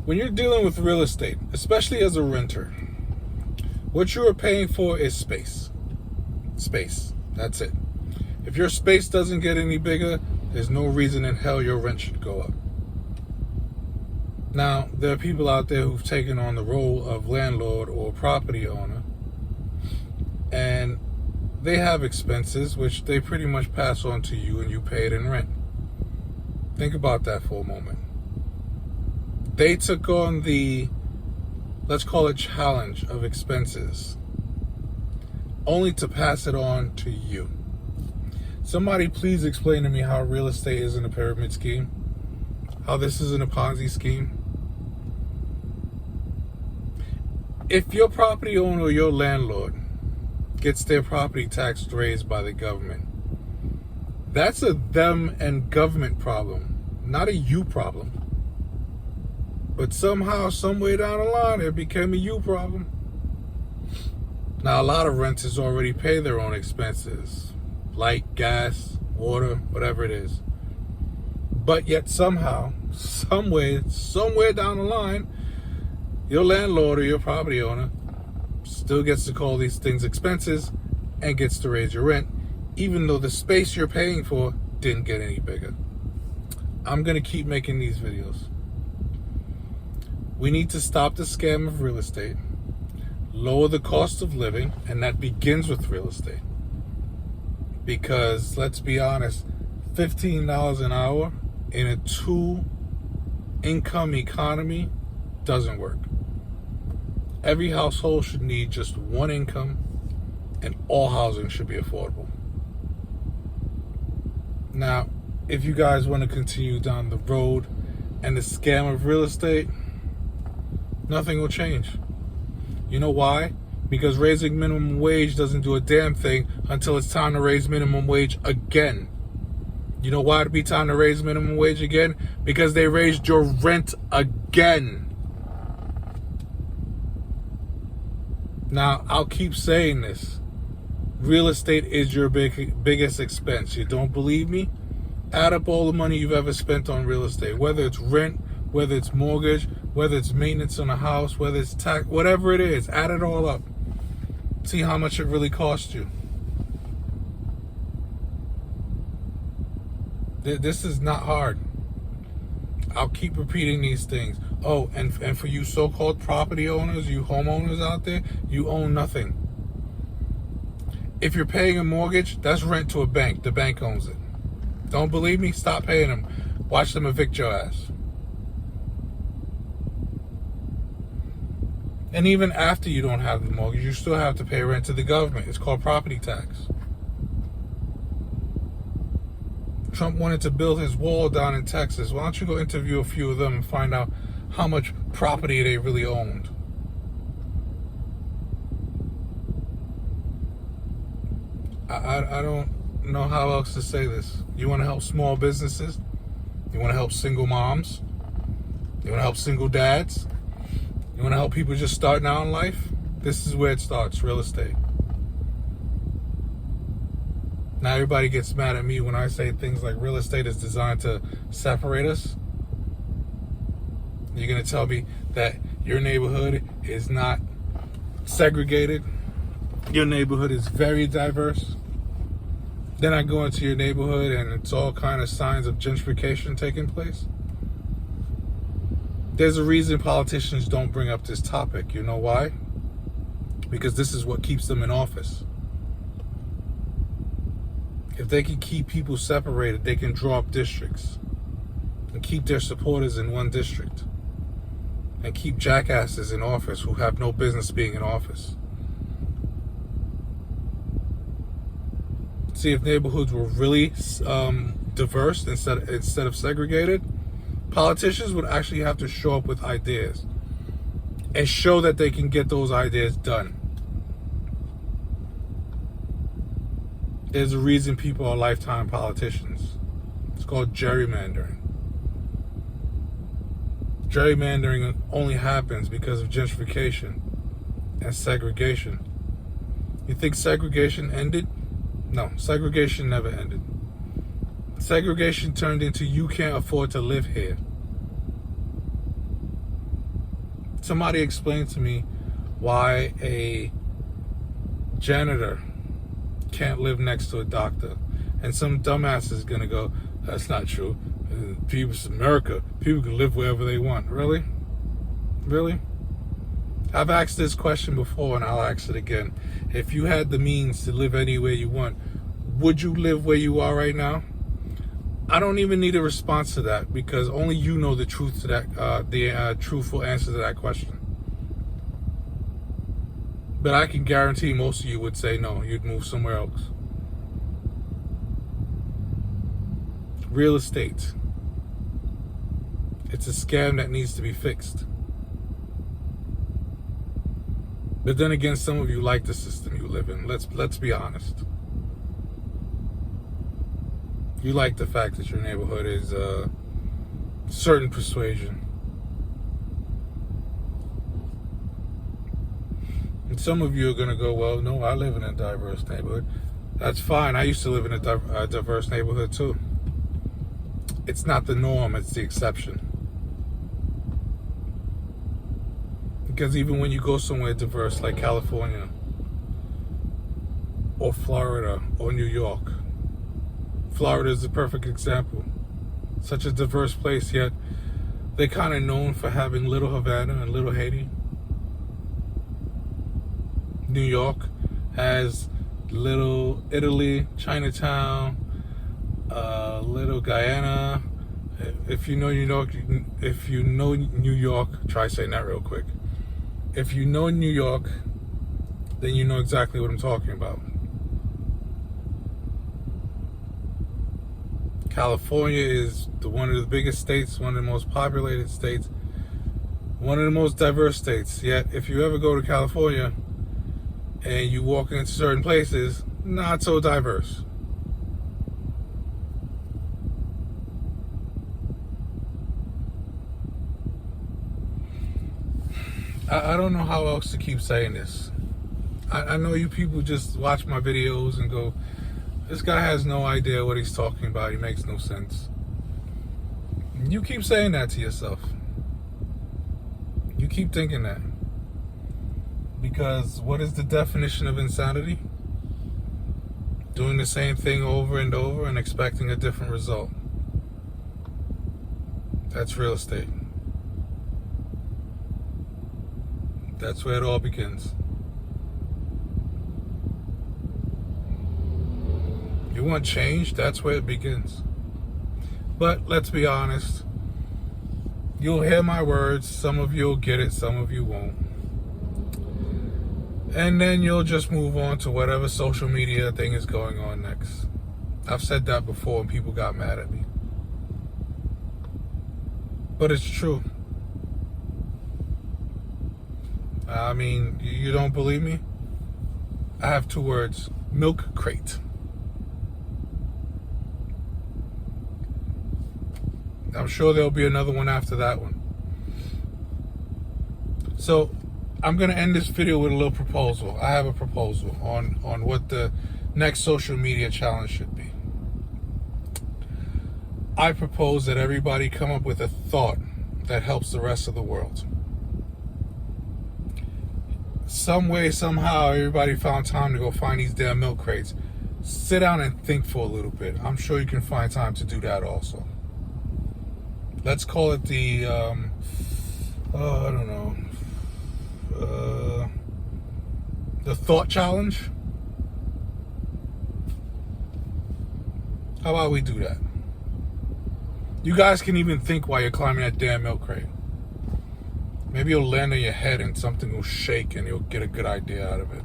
When you're dealing with real estate, especially as a renter, what you are paying for is space. Space. That's it. If your space doesn't get any bigger, there's no reason in hell your rent should go up. Now, there are people out there who've taken on the role of landlord or property owner, and they have expenses which they pretty much pass on to you and you pay it in rent. Think about that for a moment. They took on the, let's call it, challenge of expenses, only to pass it on to you. Somebody please explain to me how real estate isn't a pyramid scheme, how this isn't a Ponzi scheme. If your property owner or your landlord gets their property tax raised by the government, that's a them and government problem, not a you problem. But somehow, some way down the line, it became a you problem. Now, a lot of renters already pay their own expenses, light, gas, water, whatever it is. But yet somehow, somewhere down the line, your landlord or your property owner still gets to call these things expenses and gets to raise your rent, even though the space you're paying for didn't get any bigger. I'm going to keep making these videos. We need to stop the scam of real estate, lower the cost of living, and that begins with real estate. Because, let's be honest, $15 an hour in a 2-income economy doesn't work. Every household should need just one income, and all housing should be affordable. Now, if you guys want to continue down the road and the scam of real estate, nothing will change. You know why? Because raising minimum wage doesn't do a damn thing until it's time to raise minimum wage again. You know why it'd be time to raise minimum wage again? Because they raised your rent again. Now, I'll keep saying this. Real estate is your biggest expense. You don't believe me? Add up all the money you've ever spent on real estate, whether it's rent, whether it's mortgage, whether it's maintenance on a house, whether it's tax, whatever it is, add it all up. See how much it really cost you. This is not hard. I'll keep repeating these things. Oh, and for you so-called property owners, you homeowners out there, you own nothing. If you're paying a mortgage, that's rent to a bank. The bank owns it. Don't believe me? Stop paying them. Watch them evict your ass. And even after you don't have the mortgage, you still have to pay rent to the government. It's called property tax. Trump wanted to build his wall down in Texas. Why don't you go interview a few of them and find out how much property they really owned? I don't know how else to say this. You want to help small businesses? You want to help single moms? You want to help single dads? You want to help people just starting out in life? This is where it starts, real estate. Now everybody gets mad at me when I say things like real estate is designed to separate us. You're going to tell me that your neighborhood is not segregated. Your neighborhood is very diverse. Then I go into your neighborhood and it's all kind of signs of gentrification taking place. There's a reason politicians don't bring up this topic. You know why? Because this is what keeps them in office. If they can keep people separated, they can draw up districts and keep their supporters in one district and keep jackasses in office who have no business being in office. See, if neighborhoods were really diverse instead of segregated, politicians would actually have to show up with ideas and show that they can get those ideas done. There's a reason people are lifetime politicians. It's called gerrymandering. Gerrymandering only happens because of gentrification and segregation. You think segregation ended? No, segregation never ended. Segregation turned into you can't afford to live here. Somebody explain to me why a janitor can't live next to a doctor. And some dumbass is going to go, that's not true. People in America, people can live wherever they want. Really? Really? I've asked this question before, and I'll ask it again. If you had the means to live anywhere you want, would you live where you are right now? I don't even need a response to that, because only you know the truth to that, the truthful answer to that question. But I can guarantee most of you would say no, you'd move somewhere else. Real estate. It's a scam that needs to be fixed. But then again, some of you like the system you live in. Let's be honest. You like the fact that your neighborhood is a certain persuasion. And some of you are going to go, well, no, I live in a diverse neighborhood. That's fine. I used to live in a diverse neighborhood too. It's not the norm, it's the exception. Because even when you go somewhere diverse like California or Florida or New York, Florida is the perfect example. Such a diverse place, yet they're kind of known for having Little Havana and Little Haiti. New York has Little Italy, Chinatown, Little Guyana. If you know New York, try saying that real quick. If you know New York, then you know exactly what I'm talking about. California is one of the biggest states, one of the most populated states, one of the most diverse states. Yet, if you ever go to California and you walk into certain places, not so diverse. I don't know how else to keep saying this. I know you people just watch my videos and go, this guy has no idea what he's talking about. He makes no sense. You keep saying that to yourself. You keep thinking that. Because what is the definition of insanity? Doing the same thing over and over and expecting a different result. That's real estate. That's where it all begins. You want change? That's where it begins. But let's be honest. You'll hear my words. Some of you will get it. Some of you won't. And then you'll just move on to whatever social media thing is going on next. I've said that before and people got mad at me. But it's true. I mean, you don't believe me? I have 2 words. Milk crate. I'm sure there'll be another one after that one. So, I'm going to end this video with a little proposal. I have a proposal on what the next social media challenge should be. I propose that everybody come up with a thought that helps the rest of the world. Some way, somehow, everybody found time to go find these damn milk crates. Sit down and think for a little bit. I'm sure you can find time to do that also. Let's call it the, I don't know, the thought challenge. How about we do that? You guys can even think while you're climbing that damn milk crate. Maybe you'll land on your head and something will shake and you'll get a good idea out of it.